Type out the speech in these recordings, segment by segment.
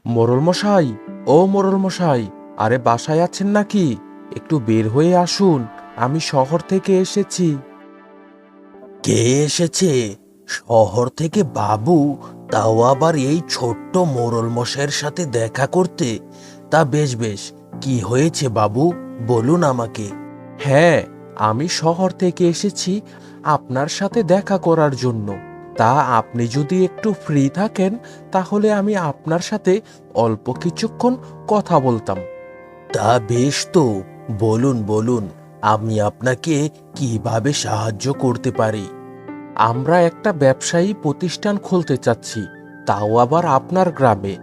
মোড়ল মশাই, ও মোড়ল মশাই, আরে বাসায় আছেন নাকি? একটু বের হয়ে আসুন, আমি শহর থেকে এসেছি। কে এসেছে? শহর থেকে বাবু? তাও আবার এই ছোট্ট মোড়ল মশাইয়ের সাথে দেখা করতে? তা বেশ বেশ, কি হয়েছে বাবু, বলুন আমাকে। হ্যাঁ, আমি শহর থেকে এসেছি আপনার সাথে দেখা করার জন্য। তা আপনি যদি একটু ফ্রি থাকেন তাহলে আমি আপনার সাথে অল্প কিছুক্ষণ কথা বলতাম। তা বেশ তো, বলুন বলুন, আমি আপনাকে কিভাবে সাহায্য করতে পারি? আমরা একটা ব্যবসায়ী প্রতিষ্ঠান খুলতে চাচ্ছি, তাও আবার আপনার গ্রামে।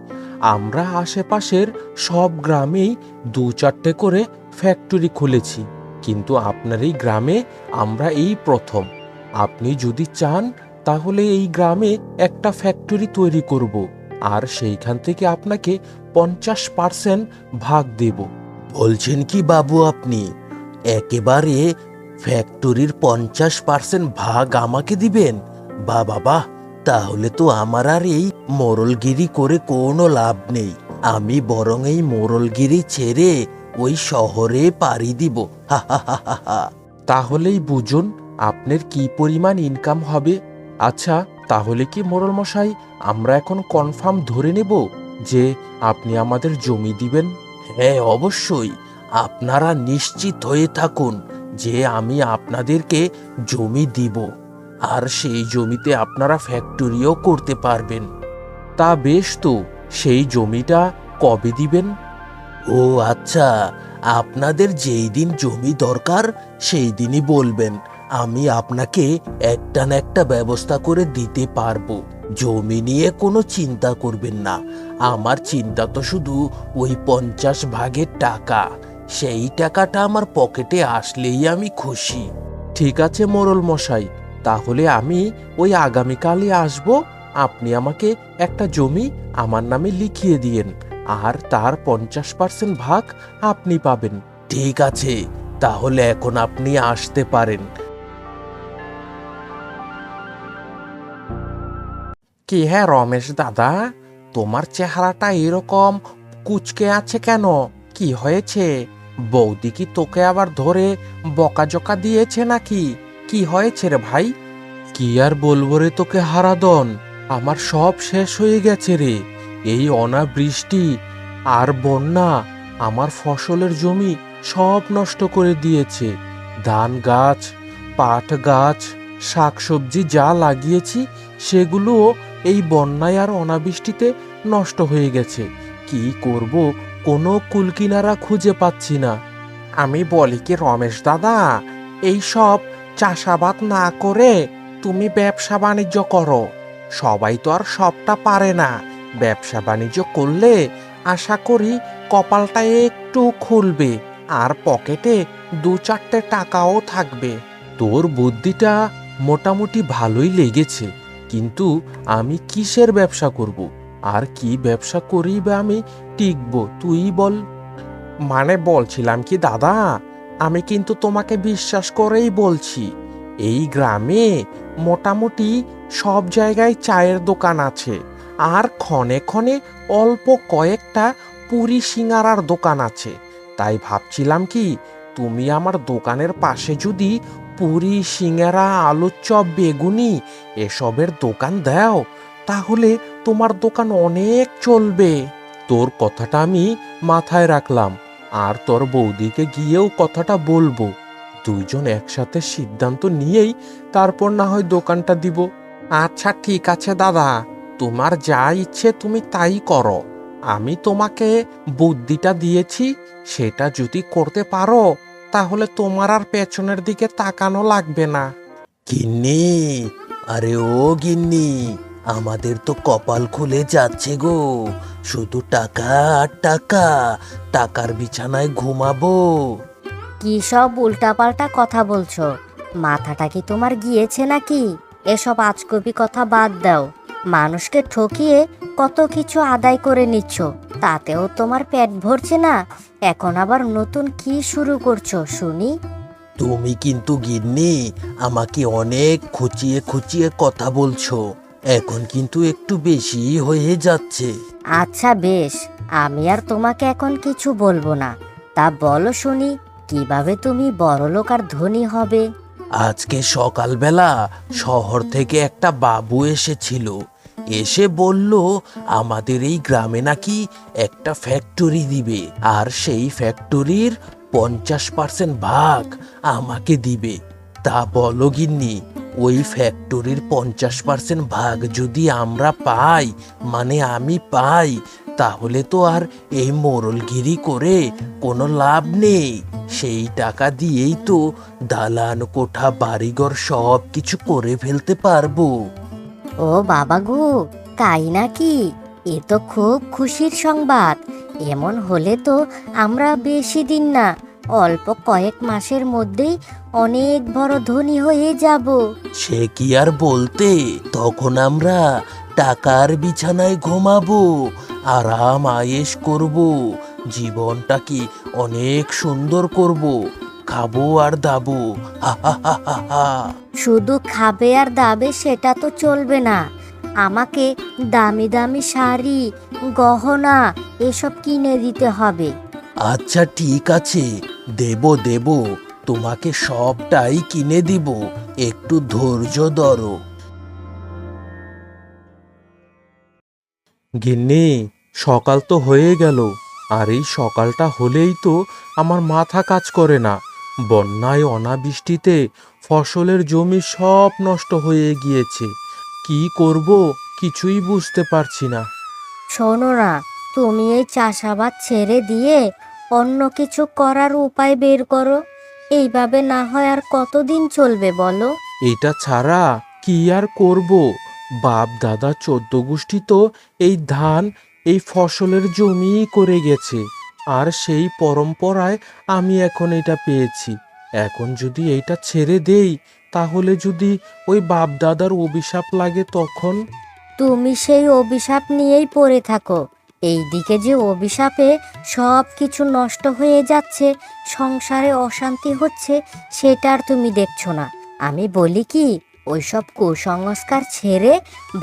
আমরা আশেপাশের সব গ্রামেই দু চারটে করে ফ্যাক্টরি খুলেছি, কিন্তু আপনার এই গ্রামে আমরা এই প্রথম। আপনি যদি চান তাহলে এই গ্রামে একটা ফ্যাক্টরি তৈরি করব, আর সেইখান থেকে আপনাকে 50% ভাগ দেব। বলছেন কি বাবু আপনি, একেবারে ফ্যাক্টরির 50% ভাগ আমাকে দিবেন? বা বাবা, তাহলে তো আমার আর এই মোড়লগিরি করে কোনো লাভ নেই। আমি বরং এই মোড়লগিরি ছেড়ে ওই শহরে পাড়ি দিব। হা হা হা হা হা। তাহলেই বুঝুন আপনার কি পরিমাণ ইনকাম হবে। আচ্ছা, তাহলে কি মোড়ল মশাই আমরা এখন কনফার্ম ধরে নেব যে আপনি আমাদের জমি দিবেন? হ্যাঁ অবশ্যই, আপনারা নিশ্চিত হয়ে থাকুন যে আমি আপনাদেরকে জমি দিব, আর সেই জমিতে আপনারা ফ্যাক্টরিও করতে পারবেন। তা বেশ তো, সেই জমিটা কবে দিবেন? ও আচ্ছা, আপনাদের যেই দিন জমি দরকার সেই দিনই বলবেন, আমি আপনাকে একটা না একটা ব্যবস্থা করে দিতে পারবো। জমি নিয়ে কোনো চিন্তা করবেন না, আমার চিন্তা তো শুধু ওই 50 ভাগের টাকা। সেই টাকাটা আমার পকেটে আসলেই আমি খুশি। ঠিক আছে মোড়ল মশাই, তাহলে আমি ওই আগামীকালই আসব। আপনি আমাকে একটা জমি আমার নামে লিখিয়ে দিয়েন, আর তার 50% ভাগ আপনি পাবেন। ঠিক আছে, তাহলে এখন আপনি আসতে পারেন। কি হ্যাঁ রমেশ দাদা, তোমার চেহারাটা এরকম কুচকে আছে কেন? কি হয়েছে? বৌদি কি তোকে আবার ধরে বকাঝকা দিয়েছে নাকি? কি হয়েছে রে ভাই? কি আর বলবো রে তোকে হারাদন, আমার সব শেষ হয়ে গেছে রে। এই অনাবৃষ্টি আর বন্যা আমার ফসলের জমি সব নষ্ট করে দিয়েছে। ধান গাছ, পাট গাছ, শাকসবজি যা লাগিয়েছি সেগুলোও এই বন্যায় আর অনাবৃষ্টিতে নষ্ট হয়ে গেছে। কি করব, কোনো কুলকিনারা খুঁজে পাচ্ছি না। আমি বলি কি রমেশ দাদা, এই সব চাষাবাদ না করে তুমি ব্যবসা বাণিজ্য করো। সবাই তো আর সবটা পারে না। ব্যবসা বাণিজ্য করলে আশা করি কপালটা একটু খুলবে, আর পকেটে দু চারটে টাকাও থাকবে। তোর বুদ্ধিটা মোটামুটি ভালোই লেগেছে, কিন্তু আমি কিসের ব্যবসা করব? আর কি ব্যবসা করি বা আমি টিকবো, তুই বল। মানে বলছিলাম কি দাদা, আমি কিন্তু তোমাকে বিশ্বাস করেই বলছি, এই গ্রামে মোটামুটি সব জায়গায় চায়ের দোকান আছে, আর ক্ষণে ক্ষণে অল্প কয়েকটা পুরি সিঙারার দোকান আছে। তাই ভাবছিলাম কি, তুমি আমার দোকানের পাশে যদি পুরি সিঙারা আলুর চপ বেগুনি এসবের দোকান দাও, তাহলে তোমার দোকান অনেক চলবে। তোর কথাটা আমি মাথায় রাখলাম, আর তোর বৌদিকে গিয়েও কথাটা বলবো। দুইজন একসাথে সিদ্ধান্ত নিয়েই তারপর না হয় দোকানটা দিব। আচ্ছা ঠিক আছে দাদা, তোমার যা ইচ্ছে তুমি তাই করো। আমি তোমাকে বুদ্ধিটা দিয়েছি, সেটা যদি করতে পারো তাহলে তোমার আর পেছনের দিকে তাকানো লাগবে না। গিন্নি, আরে ও গিন্নি, আমাদের তো কপাল খুলে যাচ্ছে গো। শুধু টাকা আর টাকা, টাকার বিছানায় ঘুমাবো। কি সব উল্টাপাল্টা কথা বলছো? মাথাটা কি তোমার গিয়েছে নাকি? এসব আজগুবি কথা বাদ দাও। মানুষকে ঠকিয়ে কত কিছু আদায় করে নিচ্ছ, তাতেও তোমার পেট ভরছে না। এখন আবার নতুন কি শুরু করছো শুনি? তুমি কিন্তু গিন্নি আমাকে অনেক খুঁচিয়ে খুঁচিয়ে কথা বলছো, এখন কিন্তু একটু বেশি হয়ে যাচ্ছে। আচ্ছা বেশ, আমি আর তোমাকে এখন কিছু বলবো না। তা বলো শুনি, কিভাবে তুমি বড়লোক আর ধনী হবে? আজকে সকালবেলা শহর থেকে একটা বাবু এসেছিল। এসে বলল আমাদের এই গ্রামে নাকি একটা ফ্যাক্টরি দিবে, আর সেই ফ্যাক্টরির 50% ভাগ আমাকে দিবে। তা বলো গিন্নি, ওই ফ্যাক্টরির 50% ভাগ যদি আমরা পাই, মানে আমি পাই, তাহলে তো আর এই মোড়লগিরি করে কোনো লাভ নেই। সেই টাকা দিয়েই তো দালান কোঠা বাড়িঘর সব কিছু করে ফেলতে পারবো। ও বাবা গো, তাই নাকি? এ তো খুব খুশির সংবাদ। এমন হলে তো আমরা বেশি দিন না, অল্প কয়েক মাসের মধ্যেই অনেক বড় ধনী হয়ে যাব। সে কি আর বলতে, তখন আমরা টাকার বিছানায় ঘুমাবো, আরাম আয়েশ করব, জীবনটাকে অনেক সুন্দর করব, খাবো আর দাবো। হা হা হা হা হা। শুধু খাবে আর দাবে সেটা তো চলবে না, আমাকে দামি দামি শাড়ি, গহনা এসব কিনে দিতে হবে। আচ্ছা ঠিক আছে, দেব দেব, তোমাকে সবটাই কিনে দিব, একটু ধৈর্য ধরো। গিন্নি, সকাল তো হয়ে গেল, আর এই সকালটা হলেই তো আমার মাথা কাজ করে না। বন্যায় অনাবৃষ্টিতে ফসলের জমি সব নষ্ট হয়ে গিয়েছে। কি করব কিছুই বুঝতে পারছি না। শোনো না, তুমি এই চাষাবাদ ছেড়ে দিয়ে অন্য কিছু করার উপায় বের করো। এইভাবে না হয় আর কতদিন চলবে বলো? এটা ছাড়া কি আর করব? বাপ দাদা 14 গোষ্ঠী তো এই ধান, এই ফসলের জমিই করে গেছে, আর সেই পরম্পরায় আমি এখন এটা পেয়েছি। এখন যদি এইটা ছেড়ে দেই, তাহলে যদি ওই বাপ দাদার অভিশাপ লাগে তখন? তুমি সেই অভিশাপ নিয়েই পড়ে থাকো। এইদিকে যে অভিশাপে সব কিছু নষ্ট হয়ে যাচ্ছে, সংসারে অশান্তি হচ্ছে, সেটা আর তুমি দেখছো না। আমি বলি কি, ওইসব কুসংস্কার ছেড়ে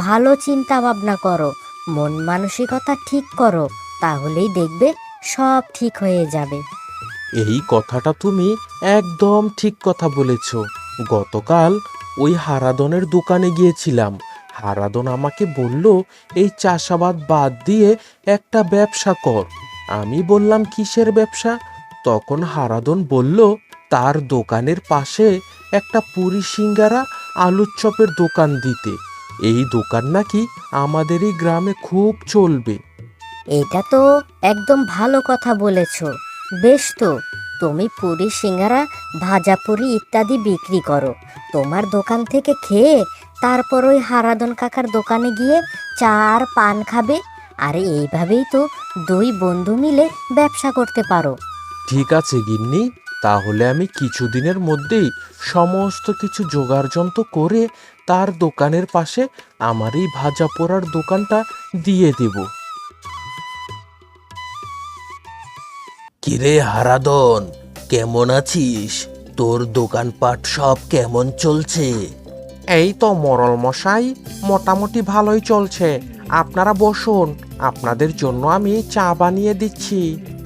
ভালো চিন্তা ভাবনা করো, মন মানসিকতা ঠিক করো, তাহলেই দেখবে সব ঠিক হয়ে যাবে। এই কথাটা তুমি একদম ঠিক কথা বলেছ। গতকাল ওই হারাদনের দোকানে গিয়েছিলাম। হারাদন আমাকে বলল, এই চাষাবাদ বাদ দিয়ে একটা ব্যবসা কর। আমি বললাম, কিসের ব্যবসা? তখন হারাদন বলল, তার দোকানের পাশে একটা পুরি সিঙ্গারা আলুর চপের দোকান দিতে। এই দোকান নাকি আমাদের এই গ্রামে খুব চলবে। এটা তো একদম ভালো কথা বলেছো। বেশ তো, তুমি পুরি সিঙ্গারা, ভাজা পুরি ইত্যাদি বিক্রি করো। তোমার দোকান থেকে খেয়ে তারপর ওই হারাদন কাকার দোকানে গিয়ে চা আর পান খাবে। আরে এইভাবেই তো দুই বন্ধু মিলে ব্যবসা করতে পারো। ঠিক আছে গিন্নি, তাহলে আমি কিছুদিনের মধ্যেই সমস্ত কিছু জোগাড়যন্ত্র করে তার দোকানের পাশে আমার এই ভাজা পোড়ার দোকানটা দিয়ে দেব। কিরে হারাদন, কেমন আছিস? তোর দোকানপাট সব কেমন চলছে? এই তো মোড়ল মশাই, মোটামুটি ভালোই চলছে। আপনারা বসুন, আপনাদের জন্য আমি চা বানিয়ে দিচ্ছি।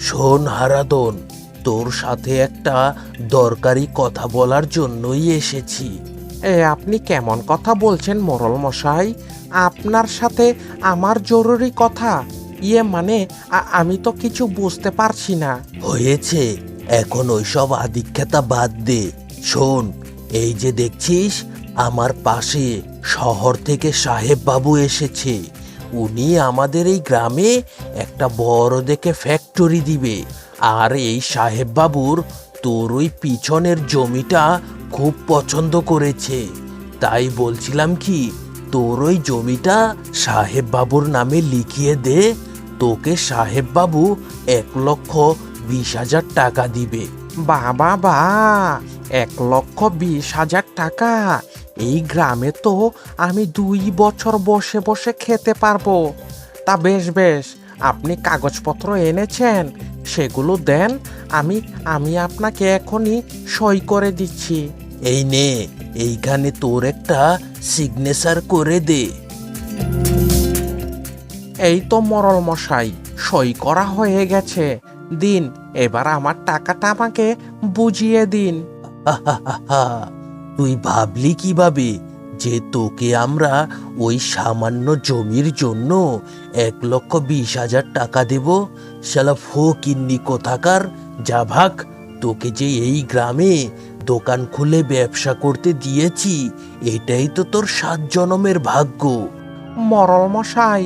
শোন হারাদন, তোর সাথে একটা দরকারি কথা বলার জন্যই এসেছি। আপনি কেমন কথা বলছেন মোড়ল মশাই? আপনার সাথে আমার জরুরি কথা? মানে আমি তো কিছু বুঝতে পারছি না। হয়েছে, এখন ওইসব আদিক্ষেতা বাদ দে। শোন, এই যে দেখছিস আমার পাশে শহর থেকে সাহেব বাবু এসেছে। উনি আমাদের এই গ্রামে একটা বড় দেখে ফ্যাক্টরি দিবে। আর এই সাহেব বাবুর তোর ওই পিছনের জমিটা খুব পছন্দ করেছে। তাই বলছিলাম কি, তোর ওই জমিটা সাহেব বাবুর নামে লিখিয়ে দে। তোকে সাহেব বাবু 1,20,000 টাকা দিবে। বাবা বা, 1,20,000 টাকা! এই গ্রামে তো আমি 2 বছর বসে বসে খেতে পারবো। তা বেশ বেশ, আপনি কাগজপত্র এনেছেন, সেগুলো দেন। আমি আপনাকে এখনই সই করে দিচ্ছি। এই নে, এইখানে তোর একটা সিগনেচার করে দে। এই তো মোড়ল মশাই, সই করা হয়ে গেছে। দিন, এবার আমার টাকাটা আমাকে বুঝিয়ে দিন। আহাহাহা, তুই ভাবলি কিভাবে যে তোকে আমরা ওই সামান্য জমির জন্য 1,20,000 টাকা দেব? শালা ফকিন্নি কোথাকার, যা ভাগ। তোকে যে এই গ্রামে দোকান খুলে ব্যবসা করতে দিয়েছি, এটাই তো তোর 7 জনমের ভাগ্য। মোড়ল মশাই,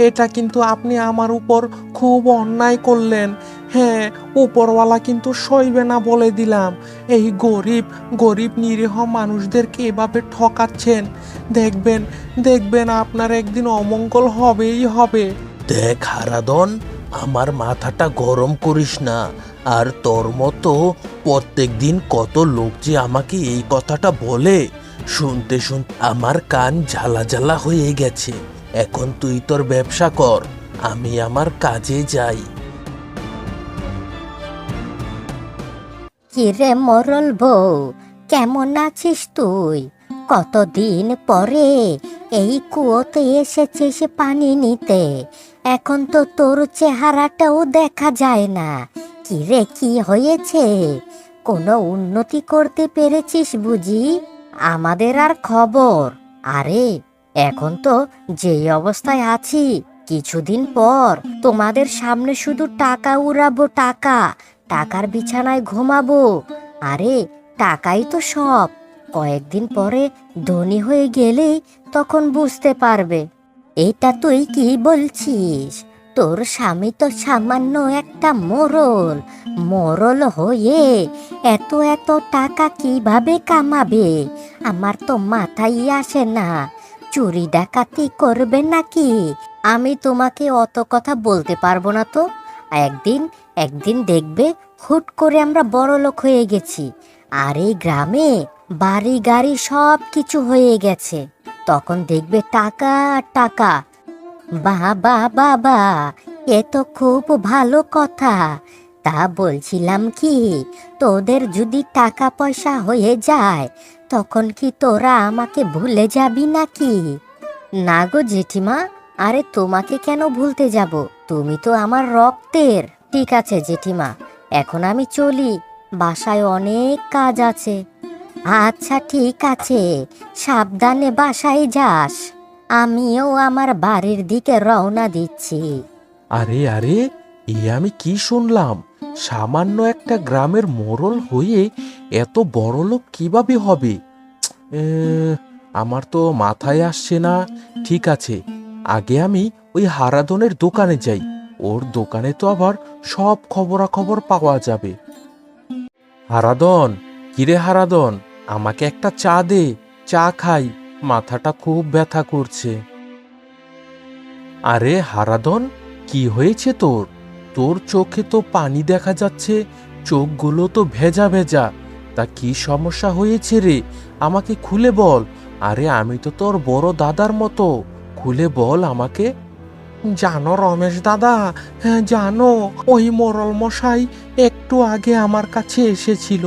এটা কিন্তু আপনি আমার উপর খুব অন্যায় করলেন। হ্যাঁ, উপরওয়ালা কিন্তু সইবে না বলে দিলাম। এই গরিব গরিব নিরীহ মানুষদেরকে এভাবে ঠকাচ্ছেন। দেখবেন দেখবেন আপনার একদিন অমঙ্গল হবেই হবে। দেখ হারাদন, আমার মাথাটা গরম করিস না। আর তোর মতো প্রত্যেক দিন কত লোক যে আমাকে এই কথাটা বলে, শুনতে শুনতে আমার কান জ্বালা জ্বালা হয়ে গেছে। এখন তুই তোর ব্যবসা কর, আমি আমার কাজে যাই। কিরে মরল বউ, কেমন আছিস তুই? কতদিন পরে এই কুয়োতে এসেছিস পানি নিতে। এখন তো তোর চেহারাটাও দেখা যায় না। কিরে, কি হয়েছে? কোনো উন্নতি করতে পেরেছিস বুঝি? আমাদের আর খবর। আরে, এখন তো যেই অবস্থায় আছি, কিছুদিন পর তোমাদের সামনে শুধু টাকা উড়াবো, টাকা। টাকার বিছানায় ঘুমাবো। আরে, টাকাই তো সব। কয়েকদিন পরে ধনী হয়ে গেলেই তখন বুঝতে পারবে। এটা তুই কি বলছিস? তোর স্বামী তো সামান্য একটা মোড়ল। মোড়ল হয়ে এত এত টাকা কিভাবে কামাবে? আমার তো মাথায় আসে না। চুরি ডাকাতি করবে নাকি? আমি তোমাকে অত কথা বলতে পারবো না তো। একদিন একদিন দেখবে হুট করে আমরা বড়লোক হয়ে গেছি, আর এই গ্রামে বাড়ি গাড়ি সব কিছু হয়ে গেছে। তখন দেখবে টাকা আর টাকা। বাবা বাবা, এ তো খুব ভালো কথা। তা বলছিলাম কি, তোদের যদি টাকা পয়সা হয়ে যায়, তখন কি তোরা আমাকে ভুলে যাবি নাকি? না গো জেঠিমা, আরে তোমাকে কেন ভুলতে যাব? তুমি তো আমার রক্তের। ঠিক আছে জেঠিমা, এখন আমি চলি, বাসায় অনেক কাজ আছে। আচ্ছা ঠিক আছে, সাবধানে বাসায় যাস। আমিও আমার বাড়ির দিকে রওনা দিচ্ছি। আরে আরে, আমি কি শুনলাম? সামান্য একটা গ্রামের মোড়ল হয়ে এত বড় লোক কিভাবে হবে? এ, আমার তো মাথায় আসছে না। ঠিক আছে, আগে আমি ওই হারাধনের দোকানে যাই। ওর দোকানে তো আবার সব খবরাখবর পাওয়া যাবে। হারাধন, কিরে হারাধন, আমাকে একটা চা দে, চা খাই, মাথাটা খুব ব্যথা করছে। আরে হারাধন, কি হয়েছে তোর? তোর চোখে তো পানি দেখা যাচ্ছে, চোখগুলো তো ভেজা ভেজা। তা কি সমস্যা হয়েছে রে? আমাকে খুলে বল। আরে আমি তো তোর বড় দাদার মতো, খুলে বল আমাকে। জানো রমেশ দাদা, হ্যাঁ জানো, ওই মোড়ল মশাই একটু আগে আমার কাছে এসেছিল।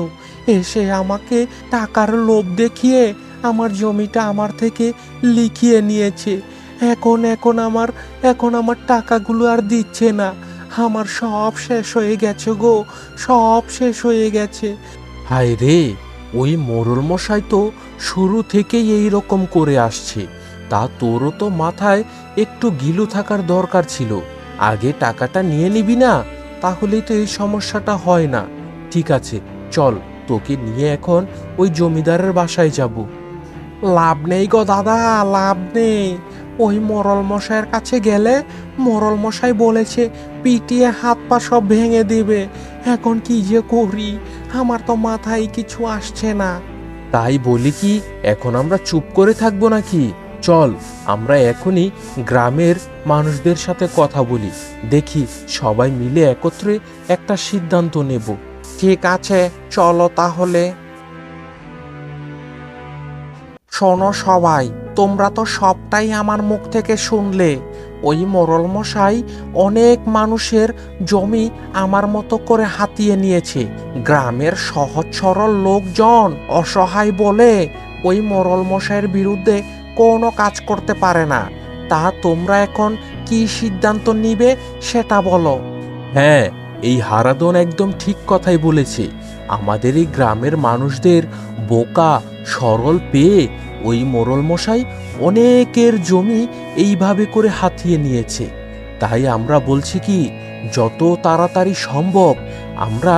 এসে আমাকে টাকার লোভ দেখিয়ে আমার জমিটা আমার থেকে লিখিয়ে নিয়েছে। এখন এখন আমার টাকাগুলো আর দিচ্ছে না। আমার সব শেষ হয়ে গেছে গো, সব শেষ হয়ে গেছে। হায় রে, ওই মোড়ল মশাই তো শুরু থেকেই এই রকম করে আসছে। তা তোরও তো মাথায় একটু গিলু থাকার দরকার ছিল। আগে টাকাটা নিয়ে নিবি না, তাহলেই তো এই সমস্যাটা হয় না। ঠিক আছে, চল, তোকে নিয়ে এখন ওই জমিদারের বাসায় যাব। লাভ নেই গো দাদা, লাভ নেই। ওই মোড়ল মশাইয়ের কাছে গেলে মোড়ল মশাই বলেছে পিটিয়ে হাত পা সব ভেঙে দিবে। এখন কি যে করি, আমার তো মাথায় কিছু আসছে না। তাই বলি কি, এখন আমরা চুপ করে থাকবো নাকি? চল, আমরা এখনই গ্রামের মানুষদের সাথে কথা বলি, দেখি সবাই মিলে একত্রে একটা সিদ্ধান্ত নেব। ঠিক আছে, চলো তাহলে। শোনো সবাই, তোমরা তো সবটাই আমার মুখ থেকে শুনলে। ওই মোড়ল মশাই অনেক মানুষের জমি আমার মতো করে হাতিয়ে নিয়েছে। গ্রামের সহজ সরল লোকজন অসহায় বলে ওই মোড়ল মশাইয়ের বিরুদ্ধে কোনো কাজ করতে পারে না। তা তোমরা এখন কি সিদ্ধান্ত নিবে সেটা বলো। হ্যাঁ, এই হারাদন একদম ঠিক কথাই বলেছে। আমাদের এই গ্রামের মানুষদের বোকা সরল পেয়ে ওই মোড়ল মশাই অনেকের জমি এইভাবে করে হাতিয়ে নিয়েছে। তাই আমরা বলছি কি, যত তাড়াতাড়ি সম্ভব আমরা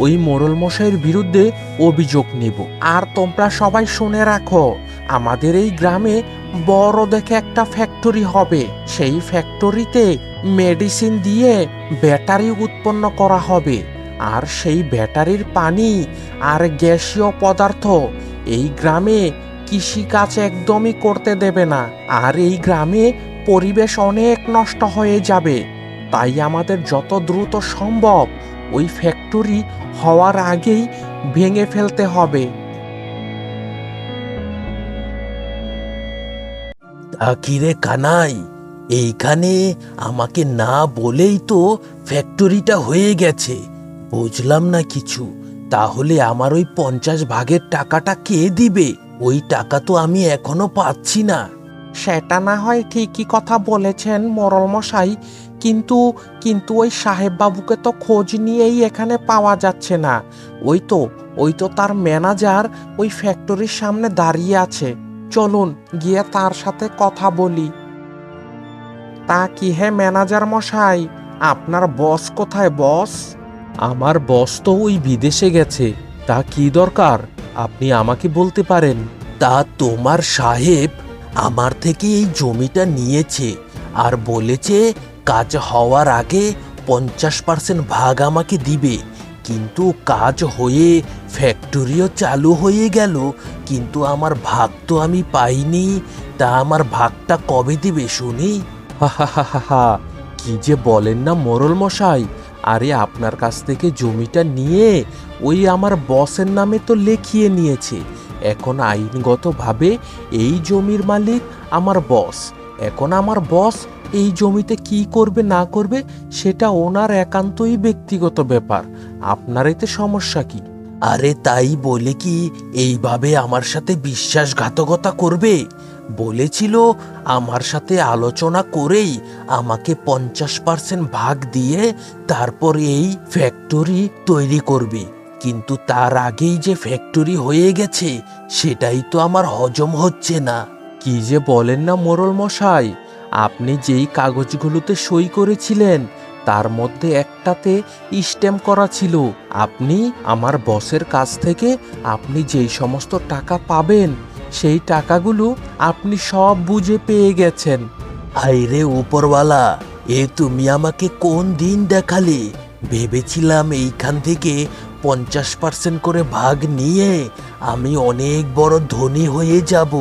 ওই মোড়ল মশাইয়ের বিরুদ্ধে অভিযোগ নেব। আর তোমরা সবাই শুনে রাখো, আমাদের এই গ্রামে বড় দেখে একটা ফ্যাক্টরি হবে। সেই ফ্যাক্টরিতে মেডিসিন দিয়ে ব্যাটারি উৎপন্ন করা হবে। আর সেই ব্যাটারির পানি আর গ্যাসীয় পদার্থ এই গ্রামে কৃষিকাজ একদমই করতে দেবে না। আর এই গ্রামে পরিবেশ অনেক নষ্ট হয়ে যাবে। তাই আমাদের যত দ্রুত সম্ভব ওই ফ্যাক্টরি হওয়ার আগেই ভেঙে ফেলতে হবে। তা কি রে কানাই, এইখানে আমাকে না বলেই তো ফ্যাক্টরিটা হয়ে গেছে। বুঝলাম না কিছু। তাহলে আমার ওই 50 ভাগের টাকাটা কে দিবে? ওই টাকা তো আমি এখনো পাচ্ছি না। সেটা না হয় ঠিকই কথা বলেছেন মোড়ল মশাই, কিন্তু কিন্তু ওই সাহেব বাবুকে তো খোঁজ নিয়েই এখানে পাওয়া যাচ্ছে না। ওই তো তার ম্যানেজার ওই ফ্যাক্টরির সামনে দাঁড়িয়ে আছে। চলুন গিয়ে তার সাথে কথা বলি। তা কি হে ম্যানেজার মশাই, আপনার বস কোথায় বস? আমার বস তো ওই বিদেশে গেছে। তা কি দরকার আপনি আমাকে বলতে পারেন। তা তোমার সাহেব আমার থেকে এই জমিটা নিয়েছে আর বলেছে কাজ হওয়ার আগে 50% ভাগ আমাকে দিবে। কিন্তু কাজ হয়ে ফ্যাক্টরিও চালু হয়ে গেল, কিন্তু আমার ভাগ তো আমি পাইনি। তা আমার ভাগটা কবে দিবে শুনি? হা হা হা হা হা, কি যে বলেন না মোড়ল মশাই। আরে আপনার কাছ থেকে জমিটা নিয়ে ওই আমার বসের নামে তো লিখিয়ে নিয়েছে। এখন আইনগতভাবে এই জমির মালিক আমার বস। এখন আমার বস এই জমিতে কি করবে না করবে সেটা ওনার একান্তই ব্যক্তিগত ব্যাপার। আপনার এতে সমস্যা কি? আরে তাই বলে কি এইভাবে আমার সাথে বিশ্বাসঘাতকতা করবে? বলেছিল আমার সাথে আলোচনা করেই আমাকে 50% ভাগ দিয়ে তারপর এই ফ্যাক্টরি তৈরি করবে। কিন্তু তার আগেই যে ফ্যাক্টরি হয়ে গেছে সেটাই তো আমার হজম হচ্ছে না। কি যে বলেন না মোড়ল মশাই, আপনি যেই কাগজগুলোতে সই করেছিলেন তার মধ্যে একটাতে স্ট্যাম্প করা ছিল আপনি আমার বসের কাছ থেকে আপনি যেই সমস্ত টাকা পাবেন সেই টাকাগুলো আপনি সব বুঝে পেয়ে গেছেন। হায়রে উপরওয়ালা, এ তুমি আমাকে কোন দিন দেখালে? ভেবেছিলাম এইখান থেকে 50% করে ভাগ নিয়ে আমি অনেক বড় ধনী হয়ে যাব।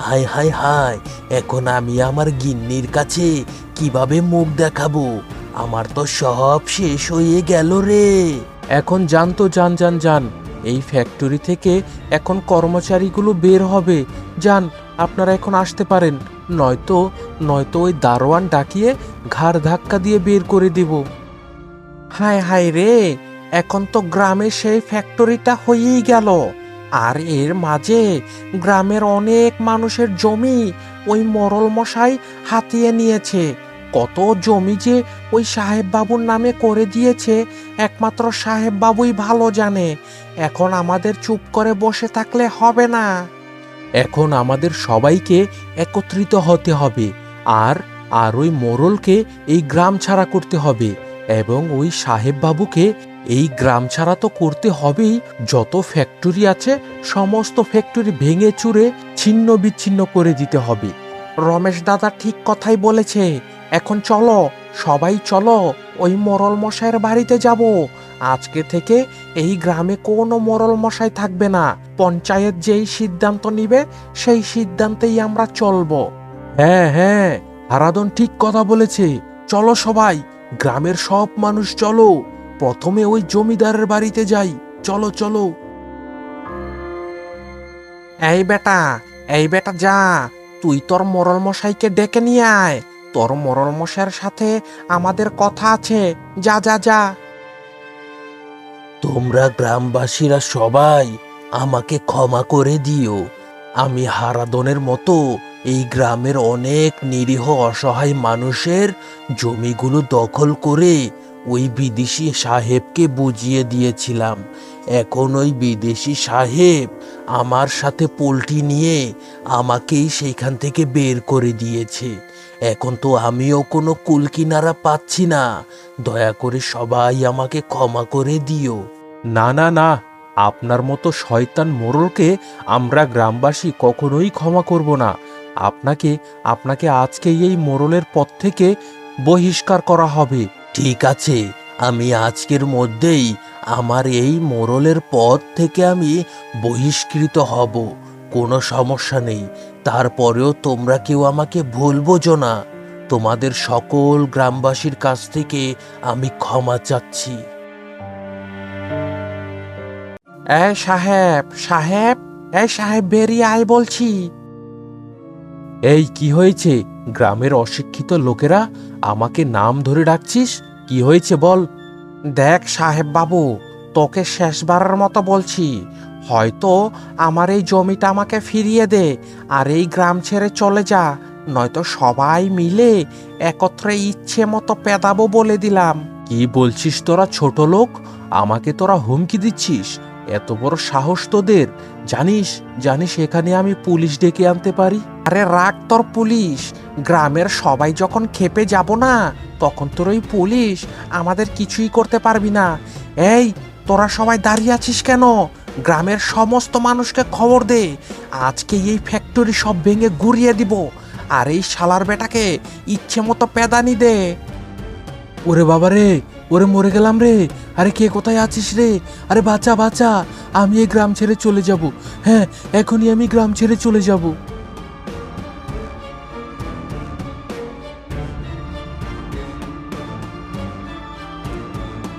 হায় হায় হায়, এখন আমি আমার গিন্নির কাছে কিভাবে মুখ দেখাবো? আমার তো সব শেষ হয়ে গেল রে। এখন যান তো, যান যান যান। এই ফ্যাক্টরি থেকে এখন কর্মচারীগুলো বের হবে। যান, আপনারা এখন আসতে পারেন। নয়তো নয়তো ওই দারোয়ান ডাকিয়ে ঘাড় ধাক্কা দিয়ে বের করে দেব। হায় হায় রে, এখন তো গ্রামে সেই ফ্যাক্টরিটা হয়েই গেল। আর এর মাঝে গ্রামের অনেক মানুষের জমি ওই মোড়ল মশাই হাতিয়ে নিয়েছে। কত জমি যে ওই সাহেব বাবুর নামে করে দিয়েছে একমাত্র সাহেব বাবুই ভালো জানে। এখন আমাদের চুপ করে বসে থাকলে হবে না। এখন আমাদের সবাইকে একত্রিত হতে হবে। আর আর ওই মোড়লকে এই গ্রাম ছাড়া করতে হবে এবং ওই সাহেব বাবুকে এই গ্রাম ছাড়া তো করতে হবেই। যত ফ্যাক্টরি আছে সমস্ত ফ্যাক্টরি ভেঙে চুরে ছিন্ন বিচ্ছিন্ন করে দিতে হবে। রমেশ দাদা ঠিক কথাই বলেছে। এখন চলো, সবাই চলো, ওই মোড়ল মশাইয়ের বাড়িতে যাব। আজকে থেকে এই গ্রামে কোনো মোড়ল মশাই থাকবে না। পঞ্চায়েত যেই সিদ্ধান্ত নিবে সেই সিদ্ধান্তেই আমরা চলবো। হ্যাঁ হ্যাঁ, হারাদন ঠিক কথা বলেছে। চলো সবাই, গ্রামের সব মানুষ চলো, প্রথমে ওই জমিদারের বাড়িতে যাই। চলো চলো। এই বেটা যা, তুই তোর মোড়ল মশাইকে ডেকে নিয়ে আয়। তোর মোড়ল মশাইয়ের সাথে আমাদের কথা আছে। যা যা যা। তোমরা গ্রামবাসীরা সবাই আমাকে ক্ষমা করে দিও। আমি হারাদনের মতো এই গ্রামের অনেক নিরীহ অসহায় মানুষের জমিগুলো দখল করে ওই বিদেশি সাহেবকে বুঝিয়ে দিয়েছিলাম। এখন ওই বিদেশি সাহেব আমার সাথে পোল্ট্রি নিয়ে আমাকেই সেইখান থেকে বের করে দিয়েছে। এখন তো আমিও কোনো কুলকিনারা পাচ্ছি না। দয়া করে সবাই আমাকে ক্ষমা করে দিও। না না না, আপনার মতো শয়তান মোড়লকে আমরা গ্রামবাসী কখনোই ক্ষমা করব না। আপনাকে আপনাকে আজকেই এই মোড়লের পদ থেকে বহিষ্কার করা হবে। ঠিক আছে, আমি আজকের মধ্যেই আমার এই মোড়লের পদ থেকে আমি বহিষ্কৃত হব, কোনো সমস্যা নেই। তারপরেও তোমরা কেউ আমাকে ভুল বোঝো না। তোমাদের সকল গ্রামবাসীর কাছ থেকে আমি ক্ষমা চাচ্ছি। এই সাহেব সাহেব, এই সাহেব বেরিয়ে আয় বলছি। এই কি হয়েছে? গ্রামের অশিক্ষিত লোকেরা আমাকে নাম ধরে ডাকছিস, কি হয়েছে বল? দেখ সাহেব বাবু, তোকে শেষবারের মতো বলছি, হয়তো আমার এই জমিটা আমাকে ফিরিয়ে দে আর এই গ্রাম ছেড়ে চলে যা, নয়তো সবাই মিলে একত্রে ইচ্ছে মতো পেদাবো বলে দিলাম। কি বলছিস তোরা ছোট লোক? আমাকে তোরা হুমকি দিচ্ছিস? এত বড় সাহস তোদের? জানিস জানিস এখানে আমি পুলিশ ডেকে আনতে পারি। আরে রাখ তোর পুলিশ, গ্রামের সবাই যখন খেপে যাব না, তখন তোর ওই পুলিশ আমাদের কিছুই করতে পারবি না। এই তোরা সবাই দাঁড়িয়ে আছিস কেন? গ্রামের সমস্ত মানুষকে খবর দে, আজকে এই ফ্যাক্টরি সব ভেঙে গুড়িয়ে দিব, আর এই শালার বেটাকে ইচ্ছে মতো পেদানি দে। ওরে বাবা রে, ওরে মরে গেলাম রে। আরে কে কোথায় আছিস রে? আরে বাঁচা বাঁচা, আমি এই গ্রাম ছেড়ে চলে যাব। হ্যাঁ, এখনই আমি গ্রাম ছেড়ে চলে যাব।